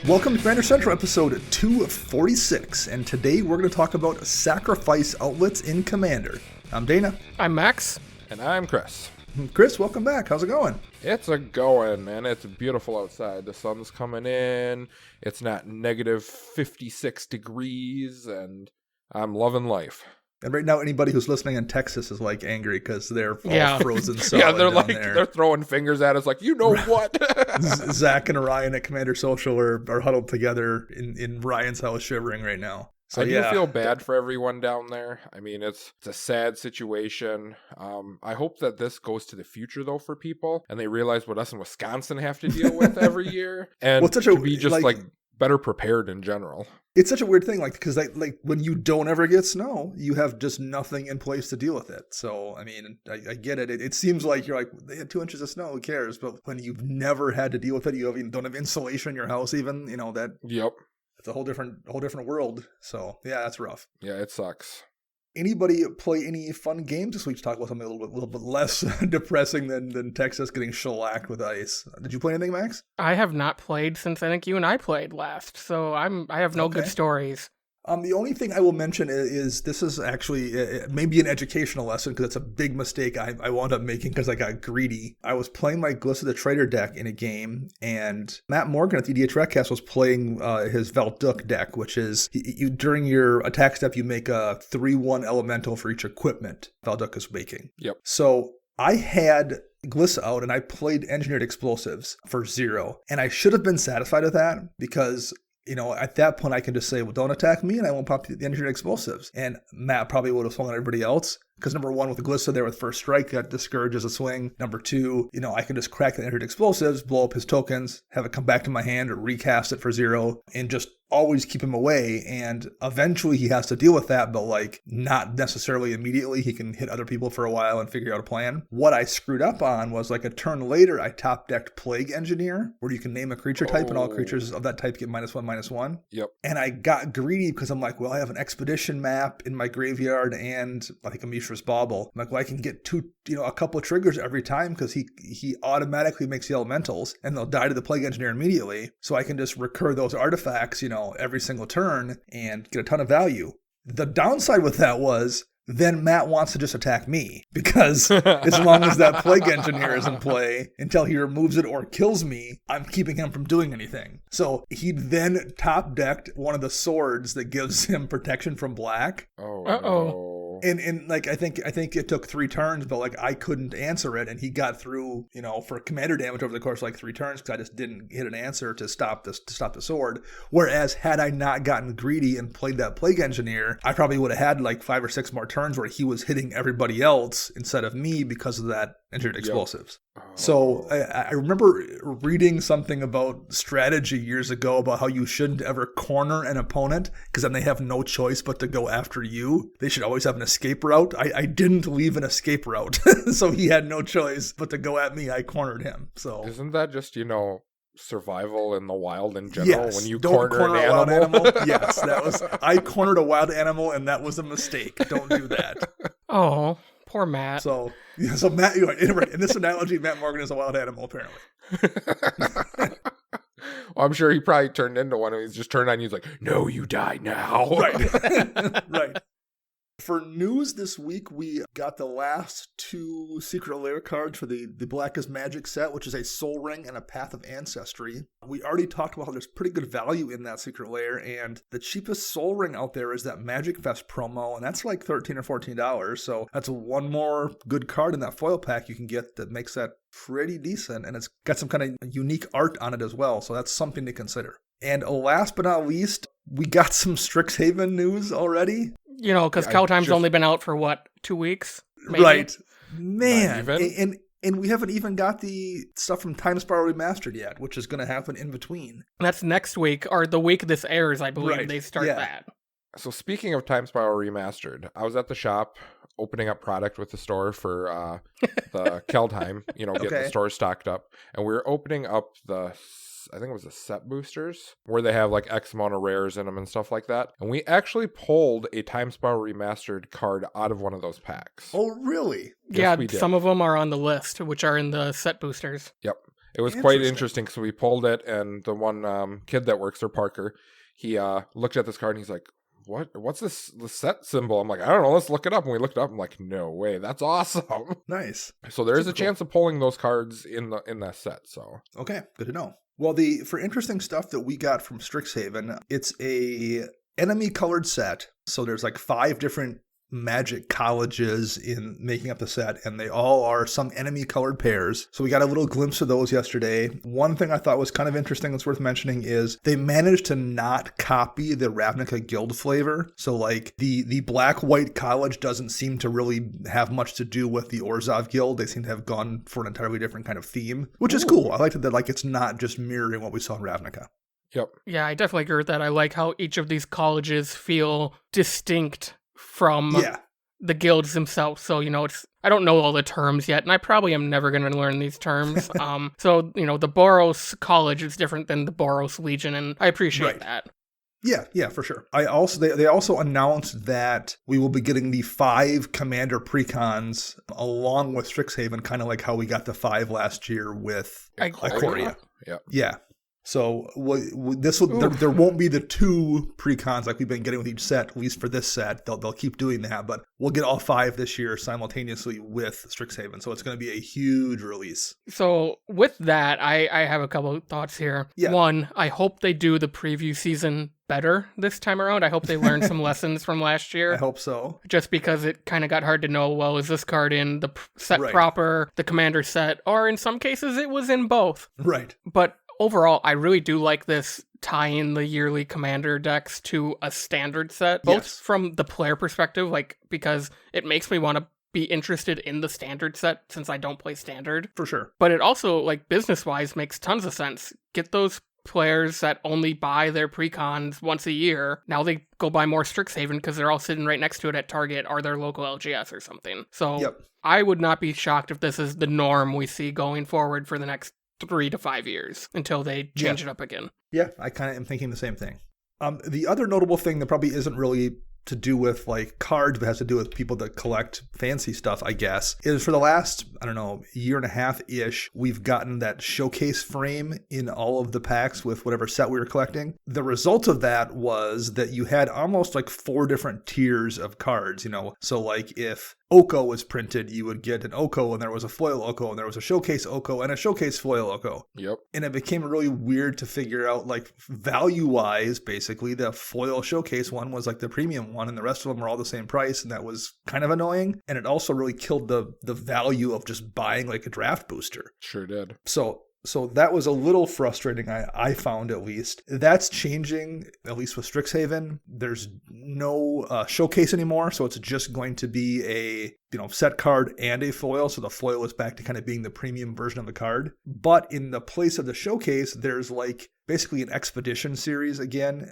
Welcome to Commander Central, episode 246, and today we're going to talk about sacrifice outlets in Commander. I'm Dana. I'm Max. And I'm Chris. Chris, welcome back. How's it going? It's a going, man. It's beautiful outside. The sun's coming in. It's not negative 56 degrees, and I'm loving life. And right now, anybody who's listening in Texas is like angry because they're all frozen solid. Yeah, they're down like there. they're throwing fingers at us, like, you know what? Zach and Ryan at Commander Social are huddled together in Ryan's house, shivering right now. So I do feel bad for everyone down there. I mean, it's a sad situation. I hope that this goes to the future, though, for people, and they realize what us in Wisconsin have to deal with every year, and to be just like better prepared in general. It's such a weird thing, because when you don't ever get snow, you have just nothing in place to deal with it. So, I mean, I get it. It seems like you're like, they had 2 inches of snow, who cares? But when you've never had to deal with it, you don't have insulation in your house even, that. Yep. It's a whole different world. So, yeah, that's rough. Yeah, it sucks. Anybody play any fun games this week to talk about something a little bit less depressing than Texas getting shellacked with ice? Did you play anything, Max? I have not played since I think you and I played last, so I have no good stories. The only thing I will mention is this is actually maybe an educational lesson, because it's a big mistake I wound up making because I got greedy. I was playing my Glissa the Trader deck in a game, and Matt Morgan at the EDH Recast was playing his Valduk deck, which is you during your attack step, you make a 3/1 elemental for each equipment Valduk is making. Yep. So I had Glissa out, and I played Engineered Explosives for 0, and I should have been satisfied with that because at that point, I can just say, well, don't attack me, and I won't pop the engineered explosives. And Matt probably would have swung on everybody else, because number one, with the Glissa there with first strike, that discourages a swing. Number two, I can just crack the engineered explosives, blow up his tokens, have it come back to my hand, or recast it for 0, and just always keep him away. And eventually he has to deal with that, but not necessarily immediately. He can hit other people for a while and figure out a plan. What I screwed up on was a turn later, I top decked Plague Engineer, where you can name a creature type, and all creatures of that type get -1/-1. Yep. And I got greedy because I'm like, well, I have an expedition map in my graveyard and I think a Mishra's Bauble. I'm like, well, I can get a couple of triggers every time because he automatically makes the elementals and they'll die to the Plague Engineer immediately. So I can just recur those artifacts, every single turn and get a ton of value. The downside with that was then Matt wants to just attack me, because as long as that Plague Engineer is in play, until he removes it or kills me, I'm keeping him from doing anything. So he then top decked one of the swords that gives him protection from black. Oh, no. And I think it took 3 turns, but I couldn't answer it, and he got through, for commander damage over the course of 3 turns, because I just didn't hit an answer to stop the sword. Whereas had I not gotten greedy and played that Plague Engineer, I probably would have had 5 or 6 more turns where he was hitting everybody else instead of me because of that engineered explosives. Yep. So I remember reading something about strategy years ago about how you shouldn't ever corner an opponent, because then they have no choice but to go after you. They should always have an escape route. I didn't leave an escape route, so he had no choice but to go at me. I cornered him. So isn't that just survival in the wild in general? Yes, when you don't corner an a wild animal? Yes, I cornered a wild animal, and that was a mistake. Don't do that. Oh, poor Matt. So Matt, in this analogy, Matt Morgan is a wild animal, apparently. Well, I'm sure he probably turned into one, and he's just turned on you. He's like, no, you die now. Right. Right. For news this week, we got the last 2 Secret Lair cards for the Black is Magic set, which is a Soul Ring and a Path of Ancestry. We already talked about how there's pretty good value in that Secret Lair, and the cheapest Soul Ring out there is that Magic Fest promo, and that's $13 or $14. So that's one more good card in that foil pack you can get that makes that pretty decent, and it's got some kind of unique art on it as well, so that's something to consider. And last but not least, we got some Strixhaven news already. Because Cowtime's only been out for 2 weeks? Maybe? Right. Man. And we haven't even got the stuff from Time Spiral Remastered yet, which is going to happen in between. That's next week, or the week this airs, I believe they start that. So speaking of Time Spiral Remastered, I was at the shop opening up product with the store for the Keldheim, getting the store stocked up. And we were opening up I think it was the set boosters, where they have X amount of rares in them and stuff like that. And we actually pulled a Time Spiral Remastered card out of one of those packs. Oh, really? Yes, yeah, some of them are on the list, which are in the set boosters. Yep. It was quite interesting. So we pulled it, and the one kid that works there, Parker, he looked at this card and he's like, what's the set symbol? I'm like, I don't know, let's look it up. And we looked it up. I'm like, no way, that's awesome. Nice. So there is a chance of pulling those cards in that set. So okay, good to know. Well, for interesting stuff that we got from Strixhaven, it's a enemy colored set. So there's like 5 different magic colleges in making up the set, and they all are some enemy colored pairs. So we got a little glimpse of those yesterday. One thing I thought was kind of interesting that's worth mentioning is they managed to not copy the Ravnica guild flavor. So like the black-white college doesn't seem to really have much to do with the Orzhov guild. They seem to have gone for an entirely different kind of theme, which is cool. I like that like it's not just mirroring what we saw in Ravnica. Yep. Yeah, I definitely agree with that. I like how each of these colleges feel distinct from the guilds themselves. So, I don't know all the terms yet, and I probably am never going to learn these terms. So, the Boros College is different than the Boros Legion, and I appreciate that. Yeah, for sure. They also announced that we will be getting the 5 commander precons along with Strixhaven, kind of like how we got the 5 last year with Ikoria. Yeah. So there won't be the 2 precons like we've been getting with each set, at least for this set. They'll keep doing that, but we'll get all 5 this year simultaneously with Strixhaven. So it's going to be a huge release. So with that, I have a couple of thoughts here. Yeah. One, I hope they do the preview season better this time around. I hope they learned some lessons from last year. I hope so. Just because it kind of got hard to know, well, is this card in the set proper, the commander set, or in some cases it was in both. Right. But overall, I really do like this tie-in the yearly commander decks to a standard set, both from the player perspective, like because it makes me want to be interested in the standard set since I don't play standard. For sure. But it also, like business-wise, makes tons of sense. Get those players that only buy their precons once a year. Now they go buy more Strixhaven because they're all sitting right next to it at Target or their local LGS or something. So I would not be shocked if this is the norm we see going forward for the next 3 to 5 years until they change it up again. Yeah, I kind of am thinking the same thing. The other notable thing that probably isn't really to do with like cards, but has to do with people that collect fancy stuff, I guess, is for the last, year and a half-ish, we've gotten that showcase frame in all of the packs with whatever set we were collecting. The result of that was that you had almost like 4 different tiers of cards, So like if Oko was printed, you would get an Oko, and there was a foil Oko, and there was a showcase Oko, and a showcase foil Oko. Yep. And it became really weird to figure out, like, value-wise, basically, the foil showcase one was like the premium one, and the rest of them were all the same price, and that was kind of annoying. And it also really killed the value of just buying, like, a draft booster. Sure did. So that was a little frustrating, I found at least. That's changing, at least with Strixhaven. There's no showcase anymore, so it's just going to be a set card and a foil. So the foil is back to kind of being the premium version of the card. But in the place of the showcase, there's like basically an expedition series again,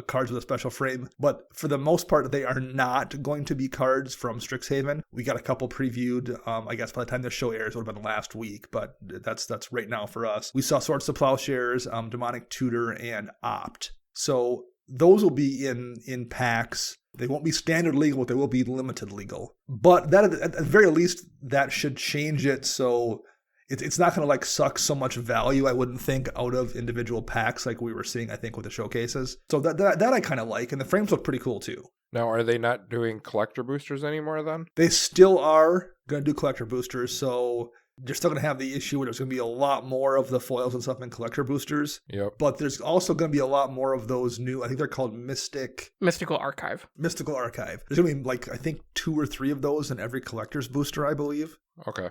cards with a special frame. But for the most part, they are not going to be cards from Strixhaven. We got a couple previewed. I guess by the time this show airs, it would have been last week, but that's right now for us. We saw Swords to Plowshares, Demonic Tutor, and Opt. So those will be in packs. They won't be standard legal, but they will be limited legal. But that, at the very least, that should change it so it's not going to like suck so much value, I wouldn't think, out of individual packs like we were seeing, I think, with the showcases. So that I kind of like, and the frames look pretty cool too. Now, are they not doing collector boosters anymore then? They still are going to do collector boosters, so they're still going to have the issue where there's going to be a lot more of the foils and stuff in collector boosters. Yep. But there's also going to be a lot more of those new, I think they're called Mystical Archive. Mystical Archive. There's going to be like, I think 2 or 3 of those in every collector's booster, I believe. Okay.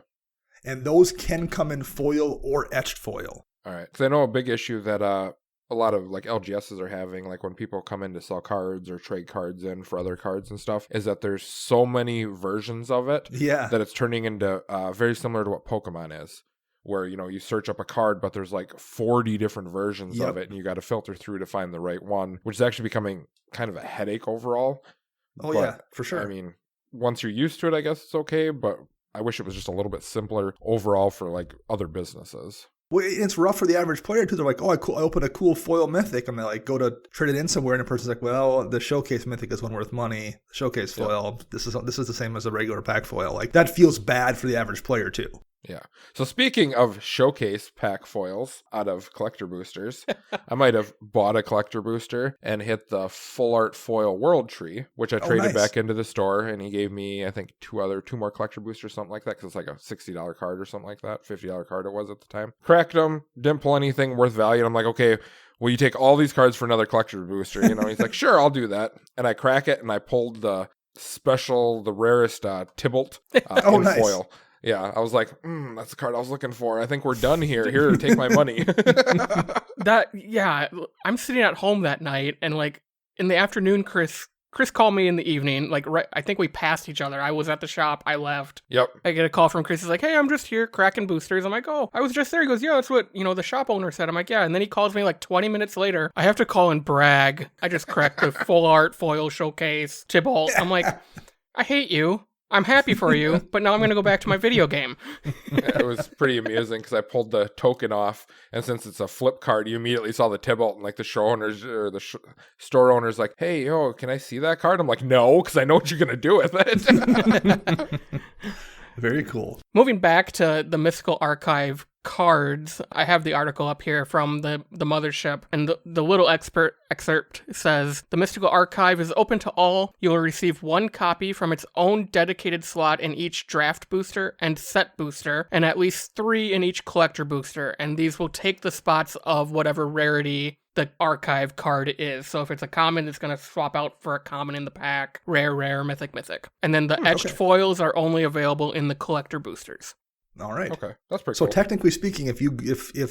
And those can come in foil or etched foil. All right. Because I know a big issue that a lot of like LGSs are having, like when people come in to sell cards or trade cards in for other cards and stuff, is that there's so many versions of it that it's turning into very similar to what Pokemon is, where, you search up a card, but there's like 40 different versions of it, and you got to filter through to find the right one, which is actually becoming kind of a headache overall. Oh, yeah, for sure. I mean, once you're used to it, I guess it's okay, but I wish it was just a little bit simpler overall for like other businesses. Well, it's rough for the average player too. They're like, I opened a cool foil mythic, and they like go to trade it in somewhere, and the person's like, well, the showcase mythic is one worth money. The showcase foil, this is the same as a regular pack foil. Like that feels bad for the average player too. Yeah. So speaking of showcase pack foils out of collector boosters, I might have bought a collector booster and hit the full art foil world tree, which I traded back into the store, and he gave me, I think, two more collector boosters, something like that, because it's like a $60 card or something like that, $50 card it was at the time. Cracked them, didn't pull anything worth value, and I'm like, okay, will you take all these cards for another collector booster? You know, he's like, sure, I'll do that. And I crack it, and I pulled the rarest Tybalt in nice. foil. Yeah, I was like, that's the card I was looking for. I think we're done here. Here, take my money. I'm sitting at home that night, and like in the afternoon, Chris called me in the evening. Like, I think we passed each other. I was at the shop. I left. Yep. I get a call from Chris. He's like, hey, I'm just here cracking boosters. I'm like, oh, I was just there. He goes, yeah, that's what, the shop owner said. I'm like, yeah. And then he calls me like 20 minutes later. I have to call and brag. I just cracked the full art foil showcase Tybalt. I'm like, I hate you. I'm happy for you, but now I'm going to go back to my video game. It was pretty amusing because I pulled the token off, and since it's a flip card, you immediately saw the Tybalt, and like the show owners or the store owners like, hey, yo, can I see that card? I'm like, no, because I know what you're going to do with it. Very cool. Moving back to the Mystical Archive cards, I have the article up here from the mothership, and the little excerpt says, the Mystical Archive is open to all. You will receive one copy from its own dedicated slot in each draft booster and set booster, and at least 3 in each collector booster, and these will take the spots of whatever rarity the archive card is. So if it's a common, it's going to swap out for a common in the pack, rare, mythic. And then the etched foils are only available in the collector boosters. All right. Okay, that's pretty cool. So technically speaking, if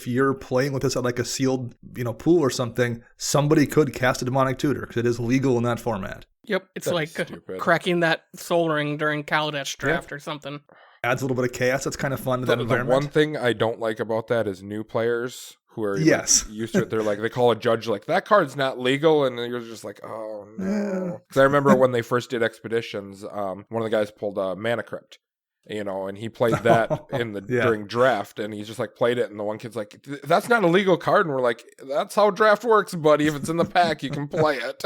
you're playing with this at like a sealed pool or something, somebody could cast a demonic tutor because it is legal in that format. Yep, it's that's like cracking that soul ring during Kaladesh draft or something. Adds a little bit of chaos. That's kind of fun to that environment. The one thing I don't like about that is new players who are used to it. They're like, they call a judge like, that card's not legal, and you're just like, oh no. Because I remember when they first did expeditions, one of the guys pulled a Mana Crypt. And he played that during draft, and he just like played it, and the one kid's like, that's not a legal card, and we're like, that's how draft works, buddy. If it's in the pack, you can play it.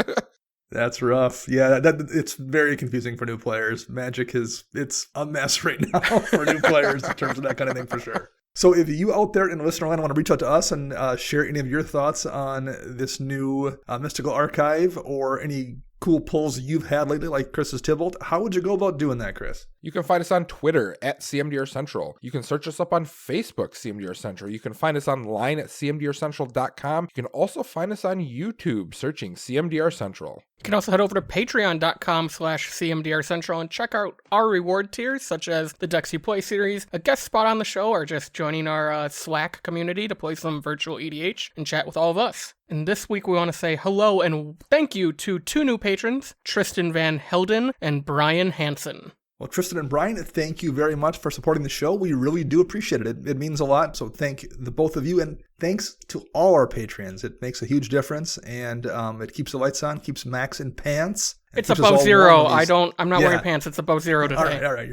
That's rough. Yeah, it's very confusing for new players. Magic it's a mess right now for new players in terms of that kind of thing, for sure. So if you out there in listener land want to reach out to us and share any of your thoughts on this new Mystical Archive or any cool pulls you've had lately, like Chris's Tybalt, how would you go about doing that, Chris? You can find us on Twitter at CMDR Central. You can search us up on Facebook, CMDR Central. You can find us online at cmdrcentral.com. You can also find us on YouTube, searching CMDR Central. You can also head over to patreon.com/CMDR Central and check out our reward tiers, such as the Decks You Play series, a guest spot on the show, or just joining our Slack community to play some virtual EDH and chat with all of us. And this week we want to say hello and thank you to 2 new patrons, Tristan Van Helden and Brian Hansen. Well, Tristan and Brian, thank you very much for supporting the show. We really do appreciate it. It means a lot. So thank the both of you, and thanks to all our patrons. It makes a huge difference, and it keeps the lights on, keeps Max in pants. It's above zero. I'm not wearing pants. It's above zero today. All right.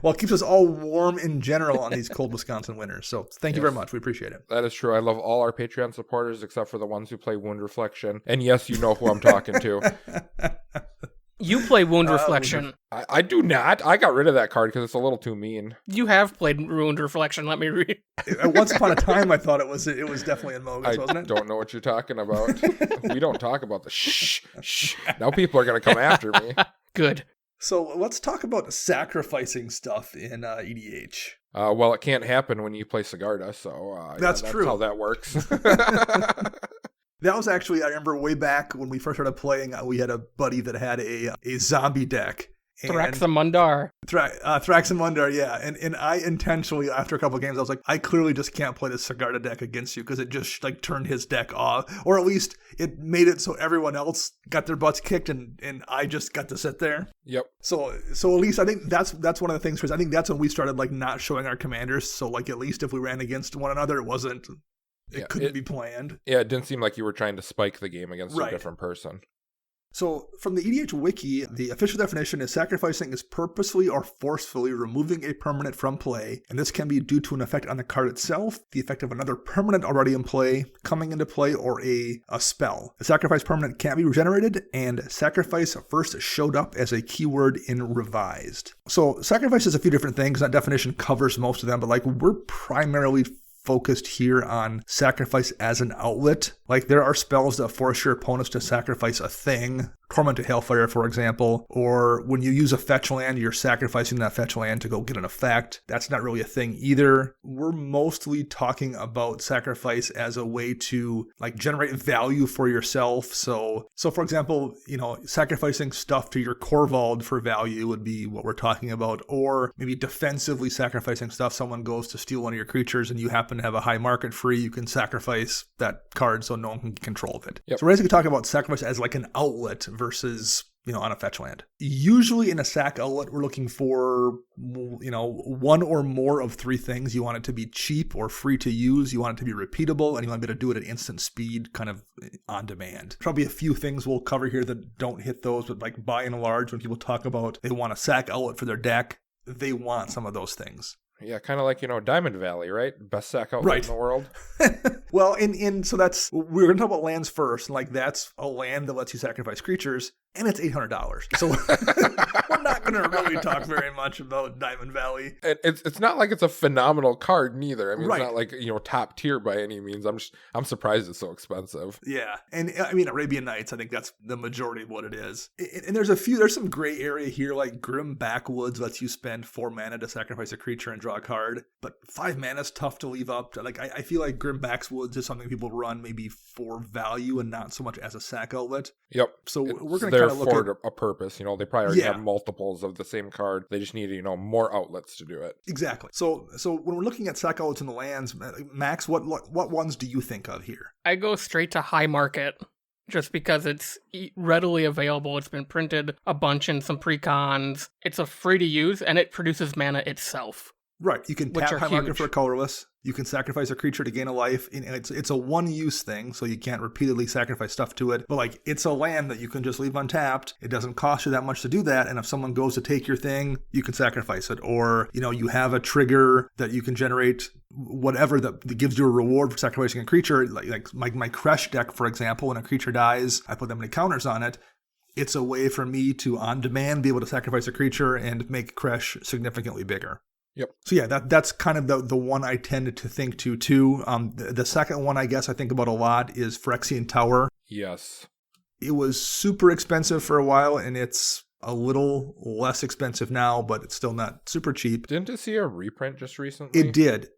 Well, it keeps us all warm in general on these cold Wisconsin winters. So thank you very much. We appreciate it. That is true. I love all our Patreon supporters except for the ones who play Wound Reflection. And yes, you know who I'm talking to. You play Wound Reflection. I do not. I got rid of that card because it's a little too mean. You have played Wound Reflection. Let me read. Once upon a time, I thought it was definitely in Mogus, wasn't it? I don't know what you're talking about. We don't talk about the shh. Now people are going to come after me. Good. So let's talk about sacrificing stuff in EDH. Well, it can't happen when you play Sigarda, so that's true. How that works. That was actually, I remember way back when we first started playing, we had a buddy that had a zombie deck. Thraxamundar. Thraxamundar, yeah. And I intentionally, after a couple of games, I was like, I clearly just can't play the Sigarda deck against you because it just like turned his deck off. Or at least it made it so everyone else got their butts kicked and I just got to sit there. Yep. So at least I think that's one of the things, Chris. I think that's when we started like not showing our commanders. So like at least if we ran against one another, it couldn't be planned. Yeah, it didn't seem like you were trying to spike the game against a different person. So from the EDH wiki, the official definition is sacrificing is purposefully or forcefully removing a permanent from play, and this can be due to an effect on the card itself, the effect of another permanent already in play, coming into play, or a spell. The sacrifice permanent can't be regenerated, and sacrifice first showed up as a keyword in revised. So sacrifice is a few different things. That definition covers most of them, but like we're primarily focused here on sacrifice as an outlet. Like there are spells that force your opponents to sacrifice a thing, Tormented Hailfire, for example, or when you use a fetch land, you're sacrificing that fetch land to go get an effect. That's not really a thing either. We're mostly talking about sacrifice as a way to like generate value for yourself. So for example, sacrificing stuff to your Corvald for value would be what we're talking about, or maybe defensively sacrificing stuff. Someone goes to steal one of your creatures and you happen to have a high market free, you can sacrifice that card so no one can get control of it. Yep. So we're basically talking about sacrifice as like an outlet versus on a fetch land. Usually in a sack outlet, we're looking for, one or more of three things. You want it to be cheap or free to use. You want it to be repeatable, and you want to be able to do it at instant speed, kind of on demand. Probably a few things we'll cover here that don't hit those, but like by and large, when people talk about they want a sack outlet for their deck, they want some of those things. Yeah, kind of like, Diamond Valley, right? Best sack outlet in the world. Well, and so we're going to talk about lands first. Like that's a land that lets you sacrifice creatures, and it's $800. So we're not going to really talk very much about Diamond Valley. And it's not like it's a phenomenal card neither. I mean, right. It's not like, top tier by any means. I'm surprised it's so expensive. Yeah. And I mean, Arabian Nights, I think that's the majority of what it is. And there's some gray area here, like Grim Backwoods lets you spend 4 mana to sacrifice a creature and draw a card, but 5 mana is tough to leave up. Like I feel like Grim Backwoods is something people run maybe for value and not so much as a sack outlet. Yep. So we're going to kind of look for a purpose. They probably already have multiples of the same card. They just need, more outlets to do it. Exactly. So when we're looking at sack outlets in the lands, Max, what ones do you think of here? I go straight to high market just because it's readily available. It's been printed a bunch in some precons. It's a free to use, and it produces mana itself. Right. You can tap high market for a colorless. You can sacrifice a creature to gain a life. And it's a one-use thing, so you can't repeatedly sacrifice stuff to it. But like, it's a land that you can just leave untapped. It doesn't cost you that much to do that. And if someone goes to take your thing, you can sacrifice it. Or, you have a trigger that you can generate whatever that gives you a reward for sacrificing a creature. Like my Kresh deck, for example, when a creature dies, I put that many counters on it. It's a way for me to, on demand, be able to sacrifice a creature and make Kresh significantly bigger. Yep. So yeah, that's kind of the one I tend to think to too. The second one I guess I think about a lot is Phyrexian Tower. Yes. It was super expensive for a while, and it's a little less expensive now, but it's still not super cheap. Didn't it see a reprint just recently? It did.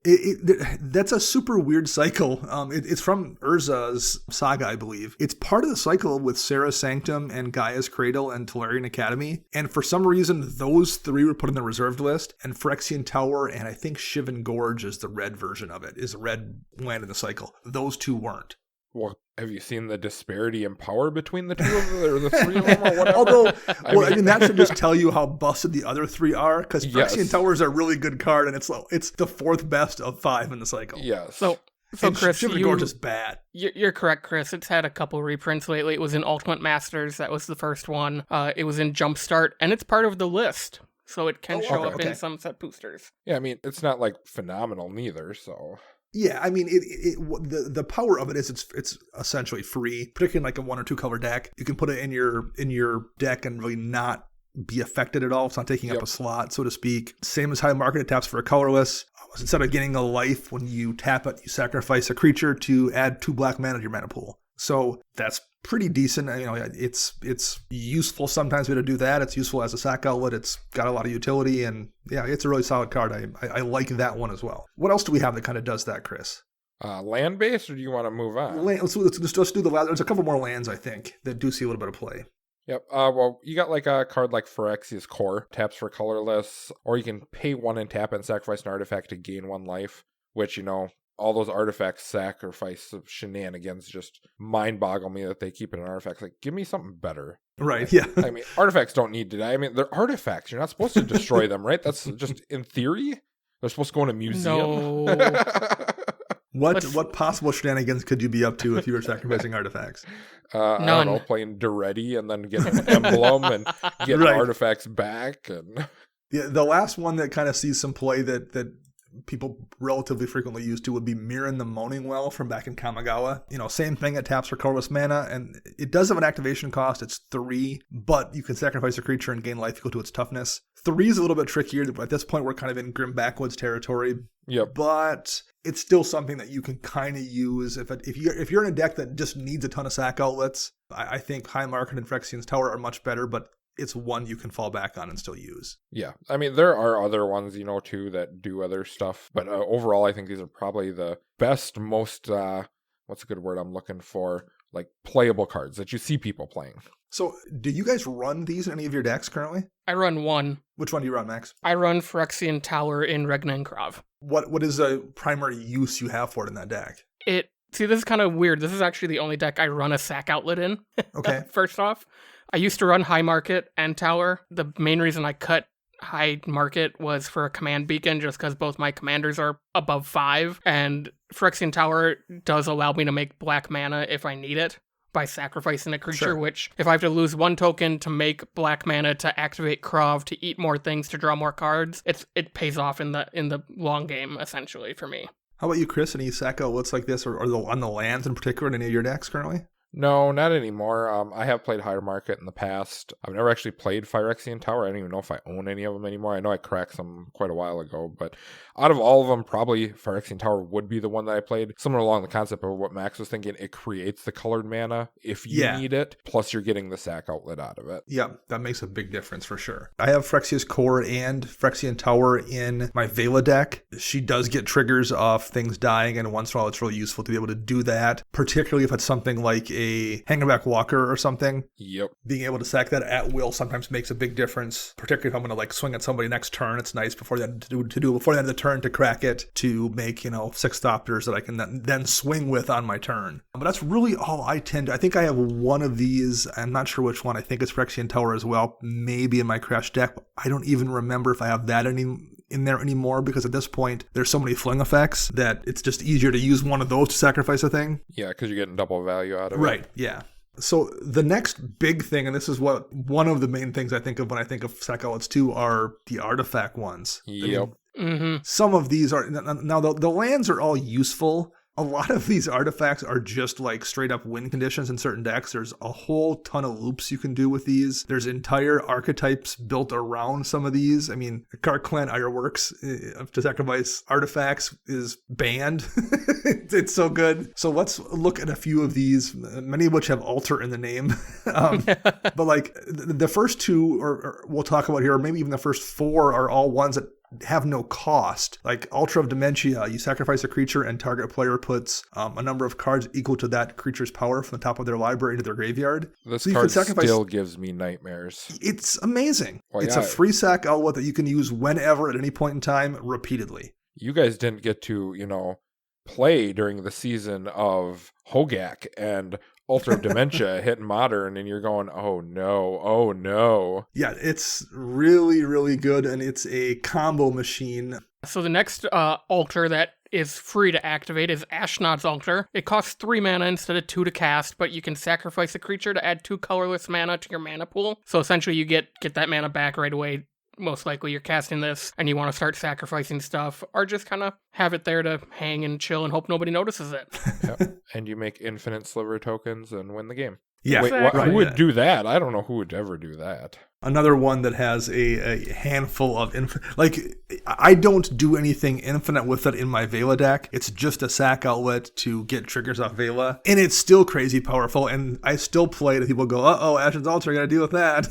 That's a super weird cycle. It's from Urza's saga, I believe. It's part of the cycle with Sarah's Sanctum and Gaia's Cradle and Tolarian Academy. And for some reason, those 3 were put on the reserved list. And Phyrexian Tower and I think Shivan Gorge is the red version of it, is a red land in the cycle. Those 2 weren't. Well, have you seen the disparity in power between the 2 of them, or the 3 of them, or whatever? Although, I mean, that should just tell you how busted the other 3 are, because Phyrexian Tower is a really good card, and it's the 4th best of 5 in the cycle. Yes. So Chris, Shivan Gorge is bad. You're correct, Chris. It's had a couple reprints lately. It was in Ultimate Masters. That was the first one. It was in Jumpstart, and it's part of the list. So it can show up in some set boosters. Yeah, I mean, it's not like phenomenal neither, so... Yeah, I mean, the power of it is it's essentially free, particularly in like a 1 or 2 color deck. You can put it in your deck and really not be affected at all. It's not taking up a slot, so to speak. Same as high market, it taps for a colorless. Instead of getting a life, when you tap it, you sacrifice a creature to add 2 black mana to your mana pool. So that's pretty decent. It's useful sometimes to do that. It's useful as a sack outlet. It's got a lot of utility, and yeah, it's a really solid card. I like that one as well. What else do we have that kind of does that, Chris? Land based, or do you want to move on? Let's do the last. There's a couple more lands I think that do see a little bit of play. Yep. Well, you got like a card like Phyrexia's Core, taps for colorless, or you can pay 1 and tap and sacrifice an artifact to gain 1 life, which all those artifacts sacrifice of shenanigans just mind boggle me that they keep it in artifacts. Like, give me something better. Right, yeah. I mean, artifacts don't need to die. I mean, they're artifacts. You're not supposed to destroy them, right? That's just in theory. They're supposed to go in a museum. No. What possible shenanigans could you be up to if you were sacrificing artifacts? I don't know, playing Duretti and then getting an emblem and getting artifacts back. And yeah, the last one that kind of sees some play that people relatively frequently use to would be Mirren the Moaning Well from back in Kamigawa. Same thing, it taps for colorless mana, and it does have an activation cost. It's 3, but you can sacrifice a creature and gain life equal to its toughness. 3 is a little bit trickier, but at this point we're kind of in Grim Backwoods territory. Yep. But it's still something that you can kind of use if you're in a deck that just needs a ton of sack outlets. I think High Market and Phyrexian's Tower are much better, but it's one you can fall back on and still use. Yeah. I mean, there are other ones, too, that do other stuff. But overall, I think these are probably the best, most, what's a good word I'm looking for? Like playable cards that you see people playing. So do you guys run these in any of your decks currently? I run one. Which one do you run, Max? I run Phyrexian Tower in Regna and Krav. What is the primary use you have for it in that deck? See, this is kind of weird. This is actually the only deck I run a sack outlet in. Okay. First off, I used to run High Market and Tower. The main reason I cut High Market was for a command beacon, just because both my commanders are above 5, and Phyrexian Tower does allow me to make black mana if I need it by sacrificing a creature, which if I have to lose 1 token to make black mana to activate Krav to eat more things to draw more cards, it pays off in the long game, essentially, for me. How about you, Chris? Any sack outlets like this, or on the lands in particular in any of your decks currently? No, not anymore. I have played Higher Market in the past. I've never actually played Phyrexian Tower. I don't even know if I own any of them anymore. I know I cracked some quite a while ago, but out of all of them, probably Phyrexian Tower would be the one that I played. Somewhere along the concept of what Max was thinking, it creates the colored mana if you need it, plus you're getting the sack outlet out of it. Yeah, that makes a big difference for sure. I have Phyrexia's Core and Phyrexian Tower in my Vela deck. She does get triggers off things dying, and once in a while it's really useful to be able to do that, particularly if it's something like a Hangback Walker or something. Yep. Being able to sack that at will sometimes makes a big difference, particularly if I'm going to swing at somebody next turn. It's nice before the end of the turn to crack it to make 6 Thopters that I can then swing with on my turn. But that's really all I tend to. I think I have one of these. I'm not sure which one. I think it's Phyrexian Tower as well, maybe in my Crash deck. But I don't even remember if I have that in there anymore, because at this point there's so many fling effects that it's just easier to use one of those to sacrifice a thing. Yeah, because you're getting double value out of it. Right, yeah. So the next big thing, and this is one of the main things I think of when I think of sack outlets too, are the artifact ones. Yep. Some of these are, now the lands are all useful. A lot of these artifacts are just straight up win conditions in certain decks. There's a whole ton of loops you can do with these. There's entire archetypes built around some of these. I mean, Cart Clan Ironworks to sacrifice artifacts is banned. It's so good. So let's look at a few of these, many of which have Ulcer in the name. But the first 2, or we'll talk about here, or maybe even the first 4 are all ones that have no cost. Like Ultra of Dementia, you sacrifice a creature and target player puts a number of cards equal to that creature's power from the top of their library into their graveyard. This card still gives me nightmares. It's amazing. Well, it's a free sack outlet that you can use whenever at any point in time, repeatedly. You guys didn't get to, play during the season of Hogak and Ulcer of Dementia hitting Modern, and you're going, oh no. Yeah, it's really, really good, and it's a combo machine. So the next Ulcer that is free to activate is Astronaut's Ulcer. It costs 3 mana instead of 2 to cast, but you can sacrifice a creature to add 2 colorless mana to your mana pool. So essentially you get that mana back right away. Most likely you're casting this and you want to start sacrificing stuff, or just kind of have it there to hang and chill and hope nobody notices it. Yep. And you make infinite sliver tokens and win the game. Yeah. Wait, exactly. Who would do that? I don't know who would ever do that. Another one that has a handful of I don't do anything infinite with it in my Vela deck. It's just a sack outlet to get triggers off Vela, and it's still crazy powerful. And I still play it. People go, Ashen's Ulcer, I got to deal with that.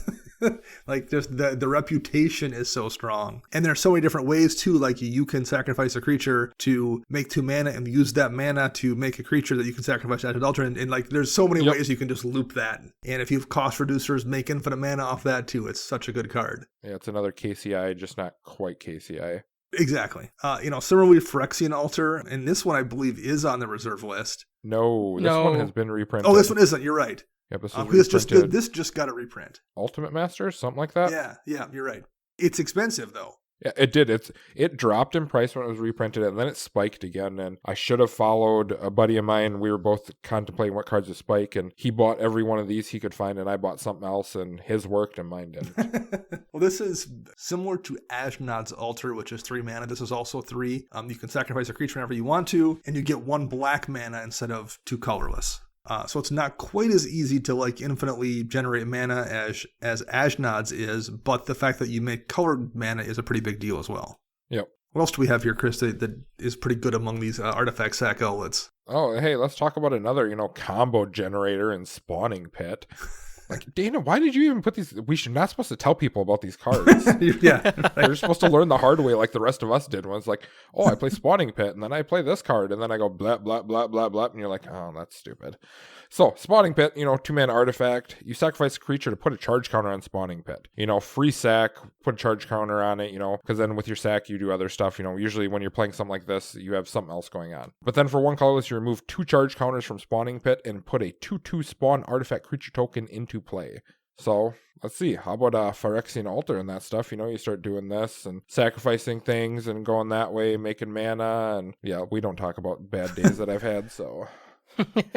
Just the reputation is so strong, and there's so many different ways too. You can sacrifice a creature to make 2 mana and use that mana to make a creature that you can sacrifice Ashen's Ulcer, and there's so many ways you can just loop that. And if you have cost reducers, make infinite mana off that too. It's such a good card. Yeah, it's another KCI, just not quite KCI. Exactly. Similarly, Phyrexian Ulcer, and this one I believe is on the reserve list. No, this one has been reprinted. Oh, this one isn't. You're right. Yep, this just got a reprint. Ultimate Masters, something like that? Yeah, you're right. It's expensive, though. Yeah, it did. It dropped in price when it was reprinted, and then it spiked again. And I should have followed a buddy of mine. We were both contemplating what cards to spike, and he bought every one of these he could find, and I bought something else, and his worked and mine didn't. Well, this is similar to Astronaut's Ulcer, which is 3 mana. This is also 3. You can sacrifice a creature whenever you want to, and you get 1 black mana instead of 2 colorless. So it's not quite as easy to like infinitely generate mana as Ashnod's is, but the fact that you make colored mana is a pretty big deal as well. Yep. What else do we have here, Chris, that is pretty good among these artifact sack outlets? Oh, hey, let's talk about another, combo generator and spawning pit. Like, Dana, why did you even put these? We should not supposed to tell people about these cards. Yeah. They're supposed to learn the hard way like the rest of us did. When it's like, oh, I play Spawning Pit, and then I play this card, and then I go blah, blah, blah, blah, blah, and you're like, oh, that's stupid. So, Spawning Pit, 2-mana artifact. You sacrifice a creature to put a charge counter on Spawning Pit. Free sack, put a charge counter on it, because then with your sack, you do other stuff. Usually when you're playing something like this, you have something else going on. But then for 1 colorless, you remove 2 charge counters from Spawning Pit and put a 2/2 spawn artifact creature token into play. So, let's see. How about Phyrexian Altar and that stuff? You start doing this and sacrificing things and going that way, making mana. And yeah, we don't talk about bad days that I've had, so...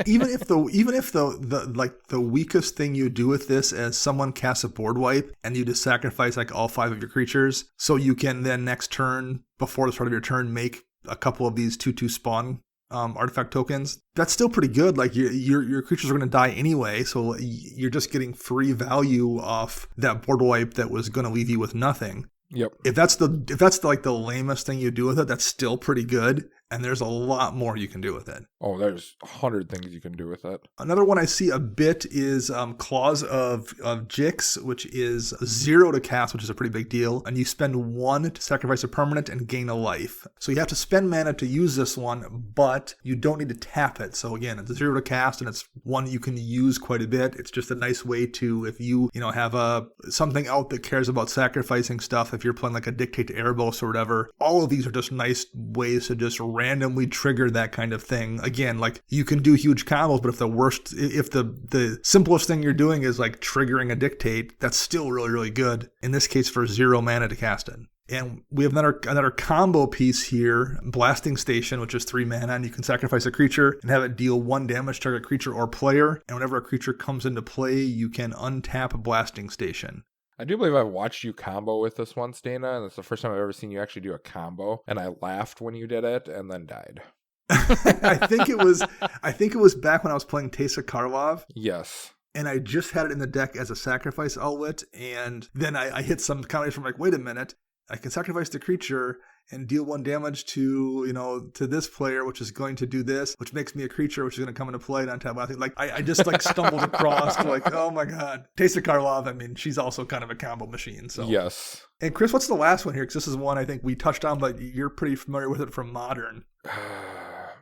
even if the weakest thing you do with this is someone casts a board wipe and you just sacrifice like all 5 of your creatures, so you can then next turn, before the start of your turn, make a couple of these 2/2 spawn artifact tokens. That's still pretty good. Like your creatures are going to die anyway, so you're just getting free value off that board wipe that was going to leave you with nothing. Yep. If that's the lamest thing you do with it, that's still pretty good. And there's a lot more you can do with it. Oh, there's 100 things you can do with it. Another one I see a bit is Claws of Jix, which is 0 to cast, which is a pretty big deal. And you spend 1 to sacrifice a permanent and gain a life. So you have to spend mana to use this one, but you don't need to tap it. So again, it's 0 to cast, and it's one you can use quite a bit. It's just a nice way to, if you have something out that cares about sacrificing stuff, if you're playing like a Dictate to Erebos or whatever, all of these are just nice ways to just randomly trigger that kind of thing. Again, like you can do huge combos, but if the simplest thing you're doing is like triggering a Dictate, that's still really, really good. In this case, for 0 mana to cast it. And we have another combo piece here, Blasting Station, which is 3 mana, and you can sacrifice a creature and have it deal 1 damage to target creature or player. And whenever a creature comes into play, you can untap Blasting Station. I do believe I've watched you combo with this once, Dana, and it's the first time I've ever seen you actually do a combo, and I laughed when you did it and then died. I think it was back when I was playing Teysa Karlov. Yes. And I just had it in the deck as a sacrifice outlet, and then I hit some combination from like, wait a minute, I can sacrifice the creature and deal 1 damage to this player, which is going to do this, which makes me a creature, which is going to come into play and untap. I just stumbled across oh my god. Teysa Karlov, I mean, she's also kind of a combo machine. So yes. And Chris, what's the last one here? Because this is one I think we touched on, but you're pretty familiar with it from Modern.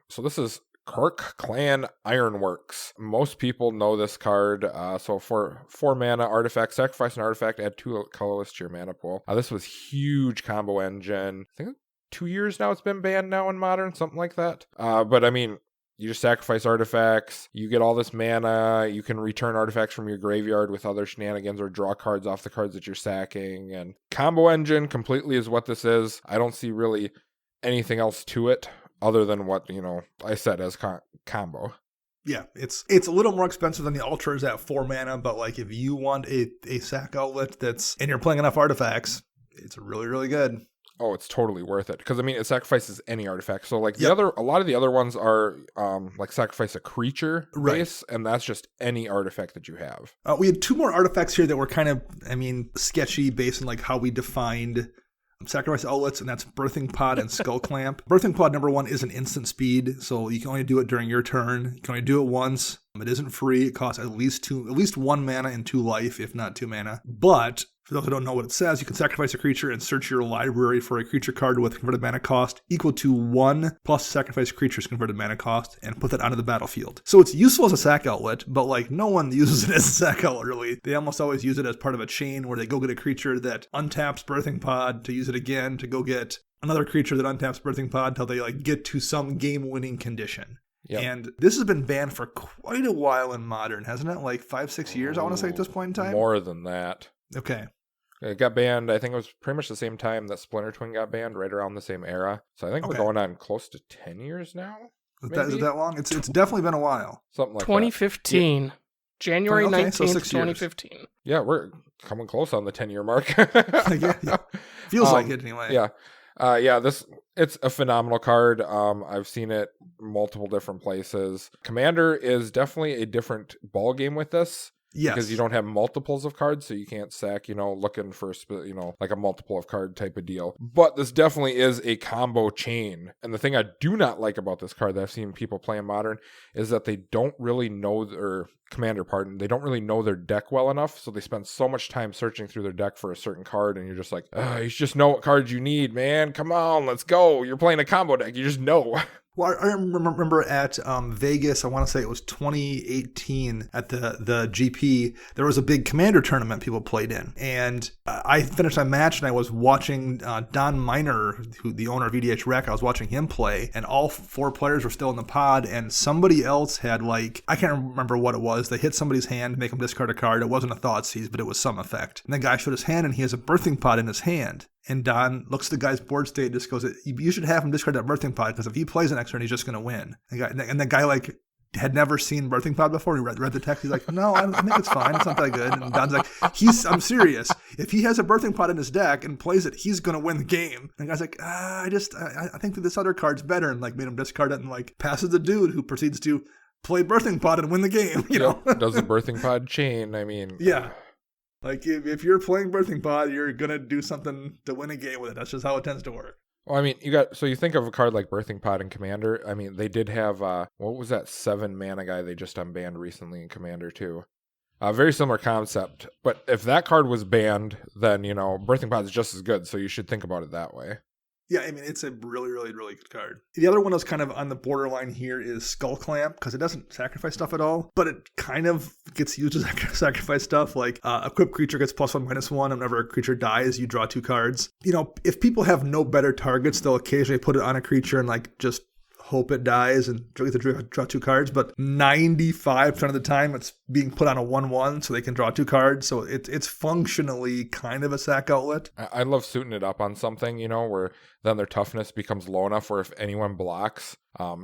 So this is Kirk Clan Ironworks. Most people know this card. So for 4 mana artifact, sacrifice an artifact, add 2 colorless to your mana pool. This was huge combo engine. I think 2 years now it's been banned now in Modern, something like that. But I mean, you just sacrifice artifacts, you get all this mana, you can return artifacts from your graveyard with other shenanigans or draw cards off the cards that you're sacking. And combo engine completely is what this is. I don't see really anything else to it other than what, I said as combo. Yeah, it's a little more expensive than the Ultras at 4 mana, but like if you want a sack outlet and you're playing enough artifacts, it's really, really good. Oh, it's totally worth it. Because, I mean, it sacrifices any artifact. So, like, a lot of the other ones are, like, sacrifice a creature base, and that's just any artifact that you have. We had 2 more artifacts here that were kind of, sketchy based on, like, how we defined sacrifice outlets, and that's Birthing Pod and Skull Clamp. Birthing Pod, number 1, is an instant speed, so you can only do it during your turn. You can only do it once. It isn't free. It costs at least 1 mana and 2 life, if not 2 mana. But for those who don't know what it says, you can sacrifice a creature and search your library for a creature card with converted mana cost equal to 1 plus sacrifice creature's converted mana cost and put that onto the battlefield. So it's useful as a sack outlet, but like no one uses it as a sack outlet really. They almost always use it as part of a chain where they go get a creature that untaps Birthing Pod to use it again to go get another creature that untaps Birthing Pod until they like get to some game-winning condition. Yep. And this has been banned for quite a while in Modern, hasn't it? Like 5-6 years, I want to say at this point in time. More than that. Okay. It got banned, I think it was pretty much the same time that Splinter Twin got banned, right around the same era. So I think we're going on close to 10 years now. Is it that long? It's definitely been a while. Something like 2015. that. January 19th, 2015. Yeah, we're coming close on the 10-year mark. yeah. Feels like it anyway. Yeah. It's a phenomenal card. I've seen it multiple different places. Commander is definitely a different ball game with this. Yes. Because you don't have multiples of cards, so you can't sack, looking for, like a multiple of card type of deal. But this definitely is a combo chain. And the thing I do not like about this card that I've seen people play in Modern is that they don't really know they don't really know their deck well enough. So they spend so much time searching through their deck for a certain card, and you're just like, you just know what cards you need, man. Come on, let's go. You're playing a combo deck. You just know. Well, I remember at Vegas, I want to say it was 2018 at the GP, there was a big Commander tournament people played in. And I finished my match and I was watching Don Miner, the owner of EDH Rec, I was watching him play, and all 4 players were still in the pod, and somebody else had I can't remember what it was. They hit somebody's hand to make him discard a card. It wasn't a Thoughtseize, but it was some effect. And the guy showed his hand and he has a birthing pod in his hand. And Don looks at the guy's board state and just goes, you should have him discard that birthing pod, because if he plays the next turn, he's just going to win. And the guy had never seen birthing pod before. He read the text. He's like, no, I think it's fine. It's not that good. And Don's like, I'm serious. If he has a birthing pod in his deck and plays it, he's going to win the game. And the guy's like, I think that this other card's better, and made him discard it, and passes the dude who proceeds to play birthing pod and win the game. You know, does the birthing pod chain? I mean, yeah. If you're playing birthing pod, you're going to do something to win a game with it. That's just how it tends to work. Well, I mean, you think of a card like Birthing Pod in Commander. I mean, they did have, what was that 7 mana guy they just unbanned recently in Commander too? Very similar concept. But if that card was banned, then, Birthing Pod is just as good. So you should think about it that way. Yeah, I mean, it's a really, really, really good card. The other one that's kind of on the borderline here is Skull Clamp, because it doesn't sacrifice stuff at all, but it kind of gets used to sacrifice stuff. Equipped creature gets +1/-1, and whenever a creature dies, you draw 2 cards. If people have no better targets, they'll occasionally put it on a creature and get hope it dies and draw 2 cards, but 95% of the time it's being put on a 1/1 so they can draw 2 cards. So it's functionally kind of a sack outlet. I love suiting it up on something, where then their toughness becomes low enough where if anyone blocks,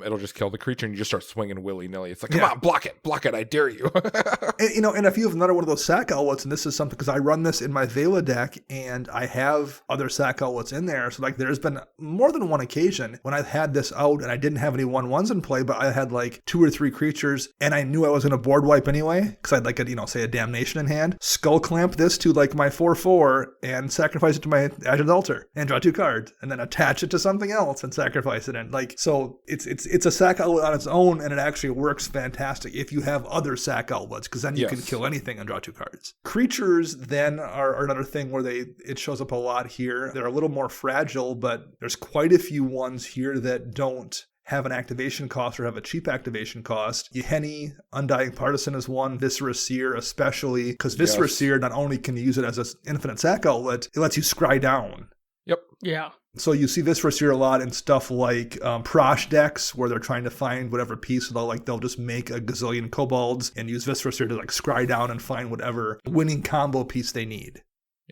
it'll just kill the creature and you just start swinging willy-nilly. It's like, come on, block it, I dare you. and if you have another one of those sack outlets, and this is something, because I run this in my Vela deck and I have other sack outlets in there, so there's been more than one occasion when I've had this out and I didn't have any 1/1s in play, but I had 2 or 3 creatures and I knew I was going to board wipe anyway, because I'd say a Damnation in hand. Skull Clamp this to my 4/4 and sacrifice it to my Azure Altar and draw 2 cards, and then attach it to something else and sacrifice it. And so it's a sack outlet on its own, and it actually works fantastic if you have other sack outlets, because then you can kill anything and draw 2 cards. Creatures then are another thing where it shows up a lot here. They're a little more fragile, but there's quite a few ones here that don't have an activation cost or have a cheap activation cost. Yeheni, Undying Partisan is one, Viscera Seer especially, because Viscera Seer, not only can you use it as an infinite sack outlet, it lets you scry down. Yep. Yeah. So you see Viscera Seer a lot in stuff like Prosh decks, where they're trying to find whatever piece. So they'll just make a gazillion kobolds and use Viscera Seer to scry down and find whatever winning combo piece they need.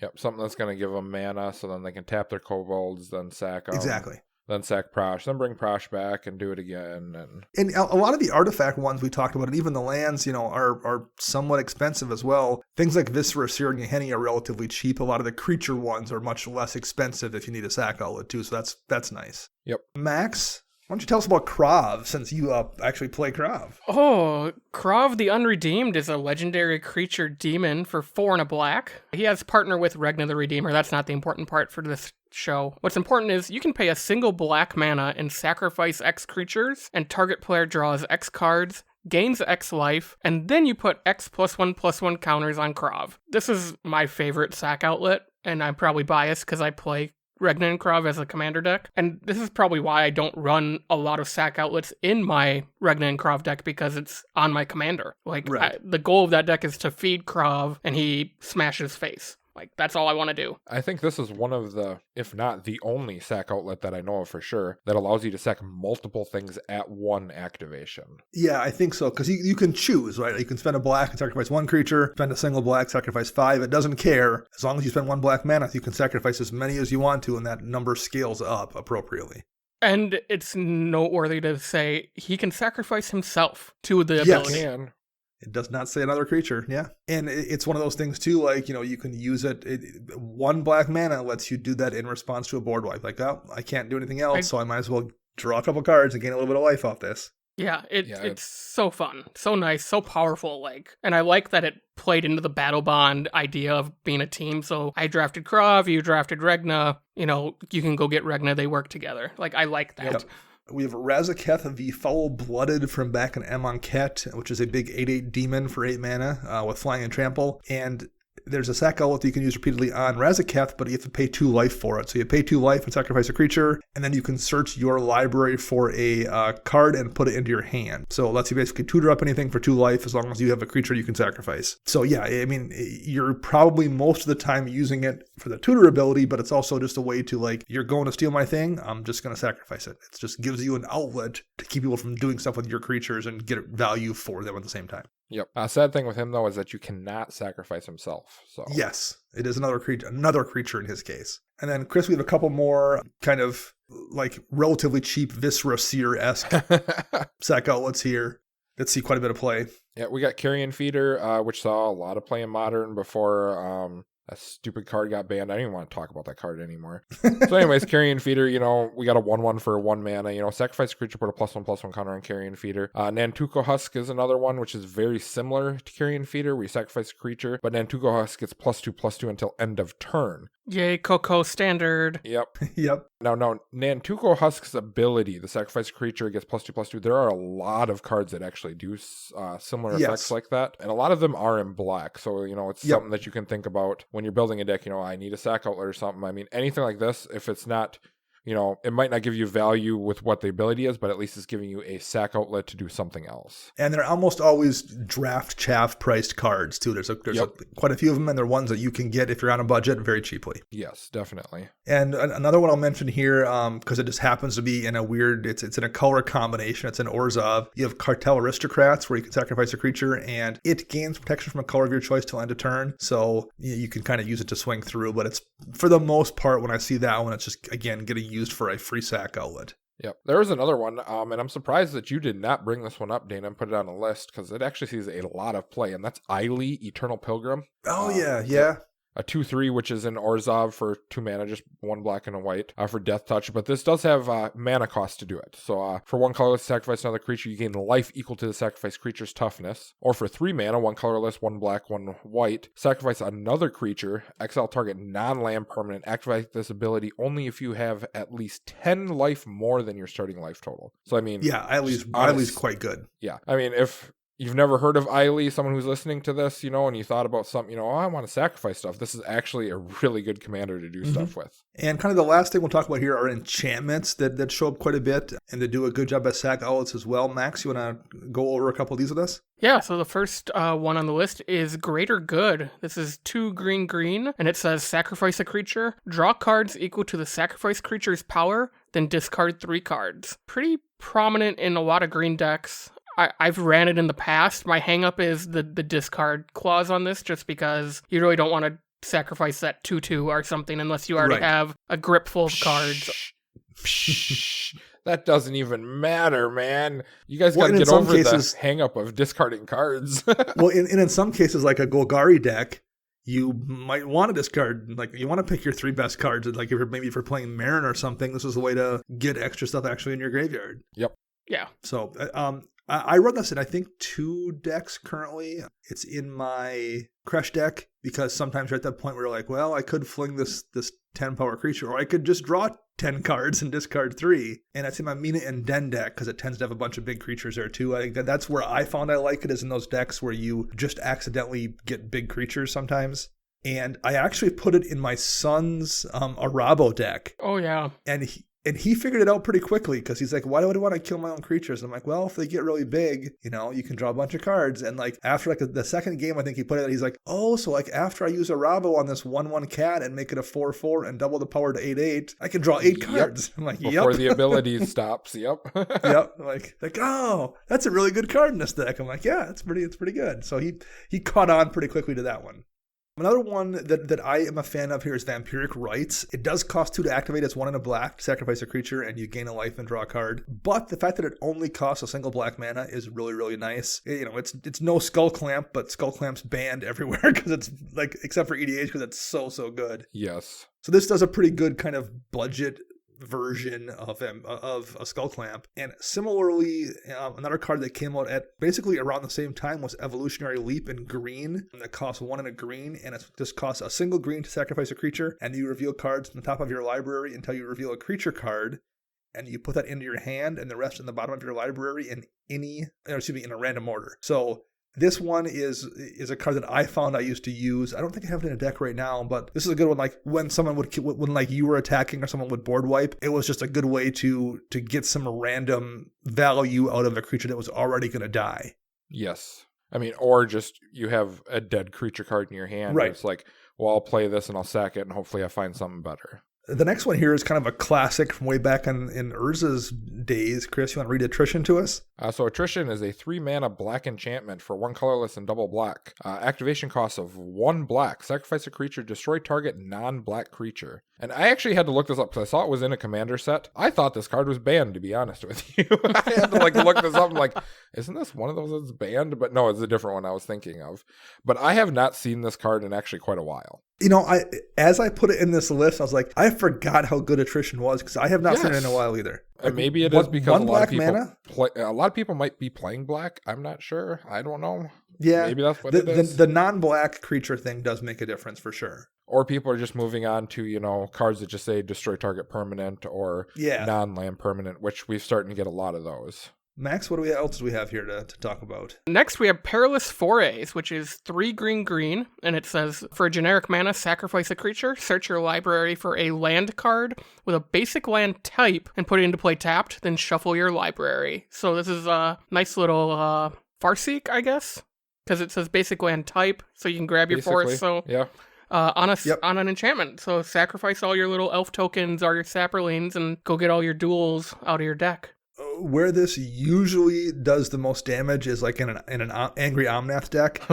Yep, something that's going to give them mana, so then they can tap their kobolds, then sack them. Exactly. Then sack Prosh, then bring Prosh back and do it again. And a lot of the artifact ones we talked about, and even the lands, are somewhat expensive as well. Things like Viscera Seer and Yeheni are relatively cheap. A lot of the creature ones are much less expensive if you need a sack outlet too, so that's nice. Yep. Max, why don't you tell us about Krav, since you actually play Krav? Oh, Krav the Unredeemed is a legendary creature demon for 4 and a black. He has partner with Regna the Redeemer. That's not the important part for this show. What's important is you can pay a single black mana and sacrifice X creatures, and target player draws X cards, gains X life, and then you put X +1/+1 counters on Krav. This is my favorite sack outlet, and I'm probably biased because I play Regna and Krav as a commander deck, and this is probably why I don't run a lot of sack outlets in my Regna and Krav deck, because it's on my commander. The goal of that deck is to feed Krav and he smashes face. Like, that's all I want to do. I think this is one of the, if not the only sack outlet that I know of for sure, that allows you to sack multiple things at one activation. Yeah, I think so, because you can choose, right? You can spend a black and sacrifice one creature, spend a single black, sacrifice 5. It doesn't care. As long as you spend 1 black mana, you can sacrifice as many as you want to, and that number scales up appropriately. And it's noteworthy to say he can sacrifice himself to the ability. Yes. It does not say another creature, yeah. And it's one of those things, too, like, you can use it. 1 black mana lets you do that in response to a board wipe. Like, oh, I can't do anything else, so I might as well draw a couple cards and gain a little bit of life off this. Yeah, it's so fun, so nice, so powerful, like, and I like that it played into the battle bond idea of being a team. So I drafted Krav, you drafted Regna, you can go get Regna, they work together. Like, I like that. Yep. We have Razaketh, the Foul-Blooded from back in Amonkhet, which is a big 8/8 demon for 8 mana with flying and trample, and there's a sack outlet that you can use repeatedly on Razaketh, but you have to pay 2 life for it. So you pay 2 life and sacrifice a creature, and then you can search your library for a card and put it into your hand. So it lets you basically tutor up anything for 2 life as long as you have a creature you can sacrifice. So yeah, I mean, you're probably most of the time using it for the tutor ability, but it's also just a way to, like, you're going to steal my thing, I'm just going to sacrifice it. It just gives you an outlet to keep people from doing stuff with your creatures and get value for them at the same time. Yep. Sad thing with him, though, is that you cannot sacrifice himself. So yes, it is another creature in his case. And then, Chris, we have a couple more kind of like relatively cheap Viscera Seer-esque sack outlets here that see quite a bit of play. Yeah, we got Carrion Feeder, which saw a lot of play in Modern before a stupid card got banned. I don't even want to talk about that card anymore. So anyways, Carrion Feeder, we got a 1/1 for 1 mana. Sacrifice a creature, put a +1/+1 counter on Carrion Feeder. Nantuko Husk is another one, which is very similar to Carrion Feeder, where you sacrifice a creature, but Nantuko Husk gets +2/+2 until end of turn. Yay, Coco standard. Yep. Yep. Now, Nantuko Husk's ability, the sacrifice creature gets +2/+2. There are a lot of cards that actually do similar effects like that, and a lot of them are in black. So, it's something that you can think about when you're building a deck. I need a sack outlet or something. I mean, anything like this, if it's not, it might not give you value with what the ability is, but at least it's giving you a sack outlet to do something else. And they're almost always draft chaff priced cards, too. There's quite a few of them, and they're ones that you can get if you're on a budget very cheaply. Yes, definitely. And another one I'll mention here, because it just happens to be in a weird, it's in a color combination. It's in Orzhov. You have Cartel Aristocrats, where you can sacrifice a creature, and it gains protection from a color of your choice till end of turn. So you can kind of use it to swing through, but it's, for the most part, when I see that one, it's just, again, getting used for a free sack outlet. Yep. There was another one, and I'm surprised that you did not bring this one up, Dana, and put it on a list, because it actually sees a lot of play, and that's Eiley, Eternal Pilgrim. Oh, yeah. A 2/3, which is in Orzhov for 2 mana, just 1 black and a white for Death Touch. But this does have mana cost to do it. So for 1 colorless, sacrifice another creature, you gain life equal to the sacrifice creature's toughness. Or for 3 mana, 1 colorless, 1 black, 1 white, sacrifice another creature, exile target non-land permanent, activate this ability only if you have at least 10 life more than your starting life total. So I mean, yeah, Eiley's quite good. Yeah, I mean, if you've never heard of Eiley, someone who's listening to this, and you thought about something, I want to sacrifice stuff. This is actually a really good commander to do stuff with. And kind of the last thing we'll talk about here are enchantments that show up quite a bit, and they do a good job as sack outlets as well. Max, you want to go over a couple of these with us? Yeah, so the first one on the list is Greater Good. This is 2 green, and it says sacrifice a creature, draw cards equal to the sacrifice creature's power, then discard 3 cards. Pretty prominent in a lot of green decks. I've ran it in the past. My hang-up is the discard clause on this, just because you really don't want to sacrifice that 2/2 or something unless you already have a grip full of cards. That doesn't even matter, man. You guys got to get over the hang-up of discarding cards. Well, in some cases, like a Golgari deck, you might want to discard, like, you want to pick your 3 best cards. Like, if you're playing Marin or something, this is a way to get extra stuff actually in your graveyard. Yep. Yeah. So, I run this in, I think, 2 decks currently. It's in my Crush deck, because sometimes you're at that point where you're like, well, I could fling this 10 power creature, or I could just draw 10 cards and discard 3. And that's in my Mina and Den deck, because it tends to have a bunch of big creatures there too. I think that's where I found I like it, is in those decks where you just accidentally get big creatures sometimes. And I actually put it in my son's Arabo deck. Oh, yeah. And And he figured it out pretty quickly because he's like, why would I want to kill my own creatures? And I'm like, well, if they get really big, you know, you can draw a bunch of cards. And like after like the second game, I think he put it, he's like, oh, so like after I use a Rabo on this 1/1 cat and make it a 4/4 and double the power to 8/8, I can draw 8 cards. I'm like, Before the ability stops. Yep. Yep. Like, oh, that's a really good card in this deck. I'm like, yeah, it's pretty good. So he caught on pretty quickly to that one. Another one that I am a fan of here is Vampiric Rights. It does cost 2 to activate. It's 1 and a black, sacrifice a creature, and you gain a life and draw a card. But the fact that it only costs a single black mana is really, really nice. You know, it's no Skull Clamp, but Skull Clamp's banned everywhere because it's like, except for EDH, because it's so good. Yes. So this does a pretty good kind of budget version of a Skull Clamp. And similarly, another card that came out at basically around the same time was Evolutionary Leap in green. And that costs 1 and a green, and it just costs a single green to sacrifice a creature, and you reveal cards on the top of your library until you reveal a creature card, and you put that into your hand and the rest in the bottom of your library in in a random order. So this one is a card that I found I used to use. I don't think I have it in a deck right now, but this is a good one. Like when like you were attacking or someone would board wipe, it was just a good way to get some random value out of a creature that was already going to die. Yes. I mean, or just you have a dead creature card in your hand. Right. And it's like, well, I'll play this and I'll sack it and hopefully I find something better. The next one here is kind of a classic from way back in Urza's days. Chris, you want to read Attrition to us? So Attrition is a 3-mana black enchantment for 1 colorless and double black. Activation cost of 1 black. Sacrifice a creature, destroy target non-black creature. And I actually had to look this up because I saw it was in a commander set. I thought this card was banned, to be honest with you. I had to look this up. I'm like, isn't this one of those that's banned? But no, it's a different one I was thinking of. But I have not seen this card in actually quite a while. You know, as I put it in this list, I was like, I forgot how good Attrition was because I have not seen it in a while either. And maybe it is because a lot of people might be playing black. I'm not sure. I don't know. Yeah, maybe that's what it is. The non-black creature thing does make a difference for sure. Or people are just moving on to, you know, cards that just say destroy target permanent or non-land permanent, which we're starting to get a lot of those. Max, what else do we have here to talk about? Next, we have Perilous Forays, which is 3 green, and it says, for a generic mana, sacrifice a creature, search your library for a land card with a basic land type, and put it into play tapped, then shuffle your library. So this is a nice little Farseek, I guess, because it says basic land type, so you can grab your forest. So yeah. On an enchantment. So sacrifice all your little elf tokens or your sapperlings and go get all your duels out of your deck. Where this usually does the most damage is like in an Angry Omnath deck.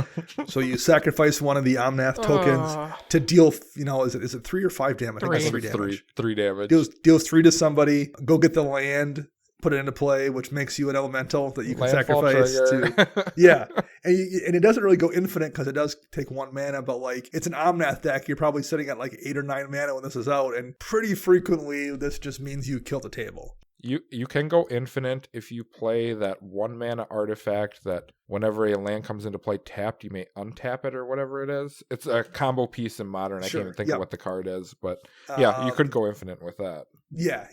So you sacrifice one of the Omnath tokens to deal, you know, is it 3 or 5 damage? 3. I think it's 3 damage. 3 damage. Deals 3 to somebody. Go get the land, put it into play, which makes you an elemental that you can sacrifice to. Yeah. And it doesn't really go infinite because it does take 1 mana, but like it's an Omnath deck. You're probably sitting at like 8 or 9 mana when this is out. And pretty frequently, this just means you kill the table. You can go infinite if you play that 1 mana artifact that whenever a land comes into play tapped, you may untap it or whatever it is. It's a combo piece in Modern. Sure. I can't even think of what the card is, but yeah, you could go infinite with that. Yeah.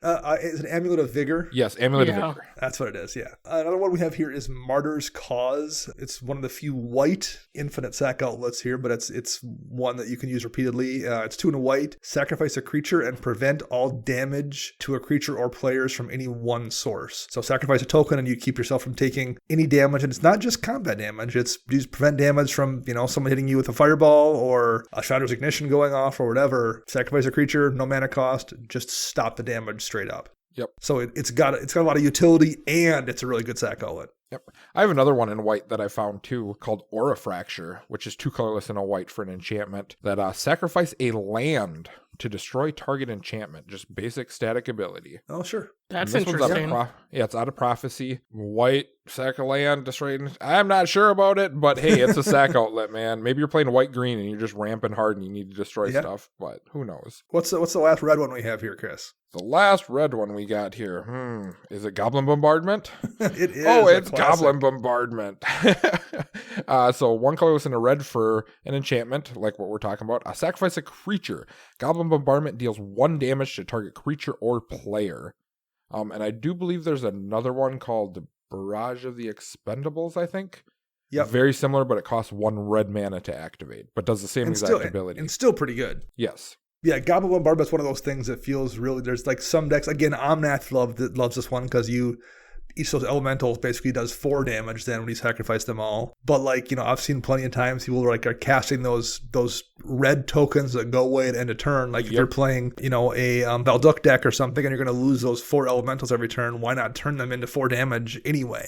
Is it Amulet of Vigor? Yes, Amulet of Vigor. That's what it is, yeah. Another one we have here is Martyr's Cause. It's one of the few white infinite sack outlets here, but it's one that you can use repeatedly. It's 2 and a white. Sacrifice a creature and prevent all damage to a creature or players from any one source. So sacrifice a token and you keep yourself from taking any damage. And it's not just combat damage. It's you prevent damage from, you know, someone hitting you with a fireball or a Shatter's Ignition going off or whatever. Sacrifice a creature, no mana cost. Just stop the damage straight up. Yep. So it's got a lot of utility and it's a really good sack outlet. Yep. I have another one in white that I found too called Aura Fracture, which is 2 colorless and a white for an enchantment that sacrifice a land to destroy target enchantment. Just basic static ability. Oh, sure. That's interesting. It's out of Prophecy. White, sack a land, destroy. I'm not sure about it, but hey, it's a sack outlet, man. Maybe you're playing white-green and you're just ramping hard and you need to destroy stuff, but who knows? What's the last red one we have here, Chris? The last red one we got here. Is it Goblin Bombardment? It is. Oh, it's Goblin Bombardment. So 1 colorless and a red for an enchantment, like what we're talking about. Sacrifice a creature. Goblin Bombardment deals 1 damage to target creature or player. And I do believe there's another one called the Barrage of the Expendables, I think. Yep. Very similar, but it costs 1 red mana to activate, but does the same exact ability. And still pretty good. Yes. Yeah, Goblin Bombardment is one of those things that feels really, there's like some decks, again, Omnath loves this one because each of those elementals basically does 4 damage then when you sacrifice them all. But like, I've seen plenty of times people are casting those red tokens that go away at end of turn. Like if you're playing, a Valduk deck or something and you're going to lose those 4 elementals every turn, why not turn them into 4 damage anyway?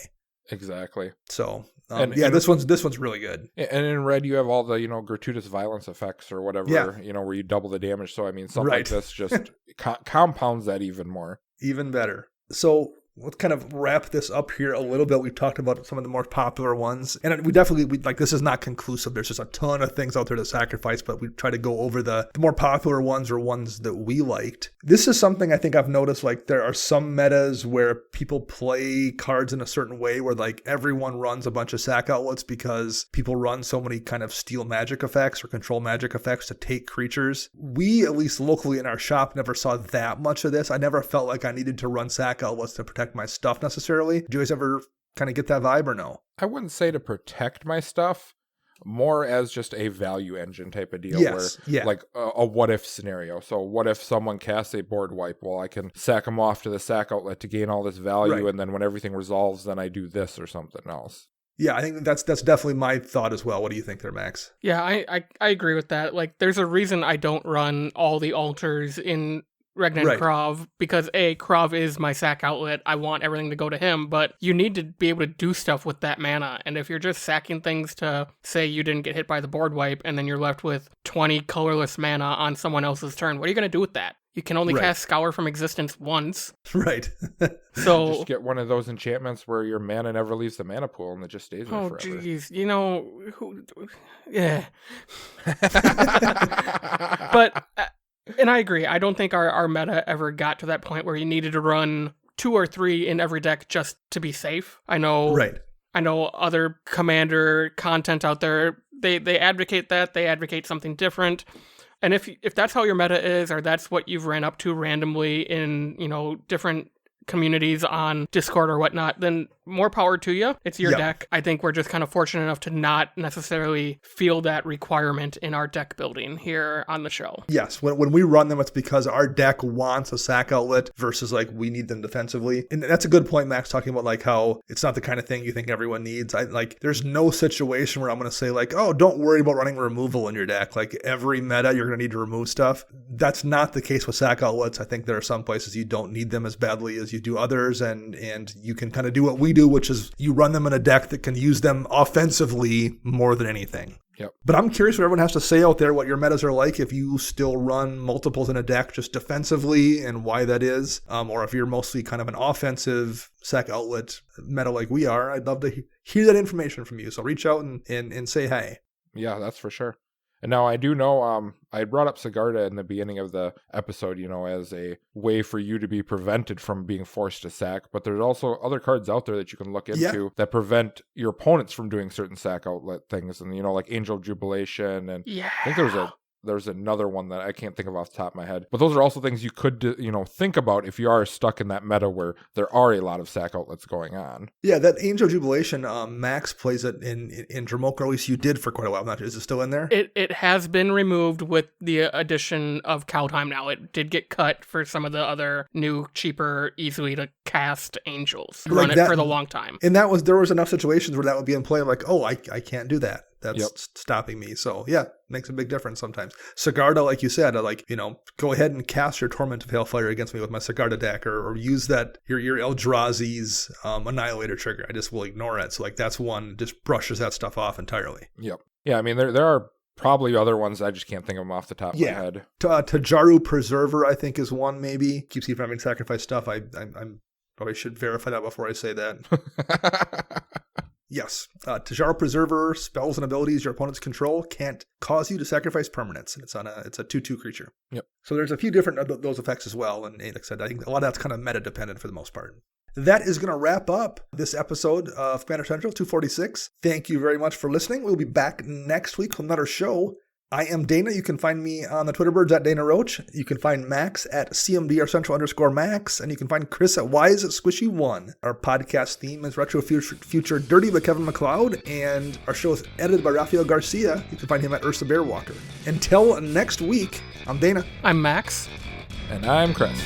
Exactly. So this one's really good. And in red, you have all the gratuitous violence effects or whatever. Yeah. Where you double the damage. So I mean, something like this just compounds that even more. Even better. So let's kind of wrap this up here a little bit. We've talked about some of the more popular ones, and we this is not conclusive. There's just a ton of things out there to sacrifice, but we try to go over the more popular ones or ones that we liked. This is something I think I've noticed, like there are some metas where people play cards in a certain way where like everyone runs a bunch of sack outlets because people run so many kind of steal magic effects or control magic effects to take creatures. We, at least locally in our shop, never saw that much of this. I never felt like I needed to run sack outlets to protect my stuff necessarily. Do you guys ever kind of get that vibe or no? I wouldn't say to protect my stuff, more as just a value engine type of deal. Like a what if scenario. So what if someone casts a board wipe? Well, I can sack them off to the sack outlet to gain all this value, and then when everything resolves, then I do this or something else. Yeah, I think that's definitely my thought as well. What do you think there, Max? Yeah, I agree with that. Like, there's a reason I don't run all the altars in Regnant Krav, because Krav is my sack outlet. I want everything to go to him, but you need to be able to do stuff with that mana. And if you're just sacking things to say you didn't get hit by the board wipe, and then you're left with 20 colorless mana on someone else's turn, what are you going to do with that? You can only cast Scour from Existence once. Right. So just get one of those enchantments where your mana never leaves the mana pool and it just stays there forever. Oh, jeez. Yeah. But... and I agree. I don't think our meta ever got to that point where you needed to run 2 or 3 in every deck just to be safe. I know other Commander content out there, they advocate that. They advocate something different. And if that's how your meta is, or that's what you've ran up to randomly in, different communities on Discord or whatnot, then more power to you. It's your deck. I think we're just kind of fortunate enough to not necessarily feel that requirement in our deck building here on the show. Yes, when we run them, it's because our deck wants a sack outlet versus like we need them defensively. And that's a good point, Max, talking about like how it's not the kind of thing you think everyone needs. There's no situation where I'm going to say like, oh, don't worry about running removal in your deck. Like every meta, you're going to need to remove stuff. That's not the case with sack outlets. I think there are some places you don't need them as badly as you do others, and you can kind of do what we do, which is you run them in a deck that can use them offensively more than anything. Yep. But I'm curious what everyone has to say out there, what your metas are like, if you still run multiples in a deck just defensively and why that is, or if you're mostly kind of an offensive sack outlet meta like we are. I'd love to hear that information from you. So reach out and say hi. Yeah, that's for sure. And now I do know, I brought up Sigarda in the beginning of the episode, as a way for you to be prevented from being forced to sack. But there's also other cards out there that you can look into that prevent your opponents from doing certain sack outlet things. And, like Angel Jubilation. And I think there's another one that I can't think of off the top of my head. But those are also things you could, think about if you are stuck in that meta where there are a lot of sack outlets going on. Yeah, that Angel Jubilation, Max plays it in Dramoka, or at least you did for quite a while. Is it still in there? It has been removed with the addition of Kaldheim now. It did get cut for some of the other new, cheaper, easily to cast Angels. Run it for the long time. And there was enough situations where that would be in play. I'm like, oh, I can't do that. That's stopping me. So yeah, makes a big difference sometimes. Sigarda, like you said, go ahead and cast your Torment of Hailfire against me with my Sigarda deck, or use that your Eldrazi's Annihilator trigger. I just will ignore it. So like that's one that just brushes that stuff off entirely. Yep. Yeah, I mean there are probably other ones. I just can't think of them off the top of my head. Tajaru Preserver, I think, is one maybe. Keeps you from having sacrifice stuff. I'm probably should verify that before I say that. Yes. Tajaru Preserver, spells and abilities your opponents control can't cause you to sacrifice permanents. And it's a 2/2 creature. Yep. So there's a few different of those effects as well. And like I said, I think a lot of that's kind of meta dependent for the most part. That is going to wrap up this episode of Commander Central 246. Thank you very much for listening. We'll be back next week with another show. I am Dana. You can find me on the Twitter birds at Dana Roach. You can find Max at CMDR_Max. And you can find Chris at Wise Squishy1. Our podcast theme is Retro Future Dirty by Kevin MacLeod. And our show is edited by Rafael Garcia. You can find him at Ursa Bearwalker. Until next week, I'm Dana. I'm Max. And I'm Chris.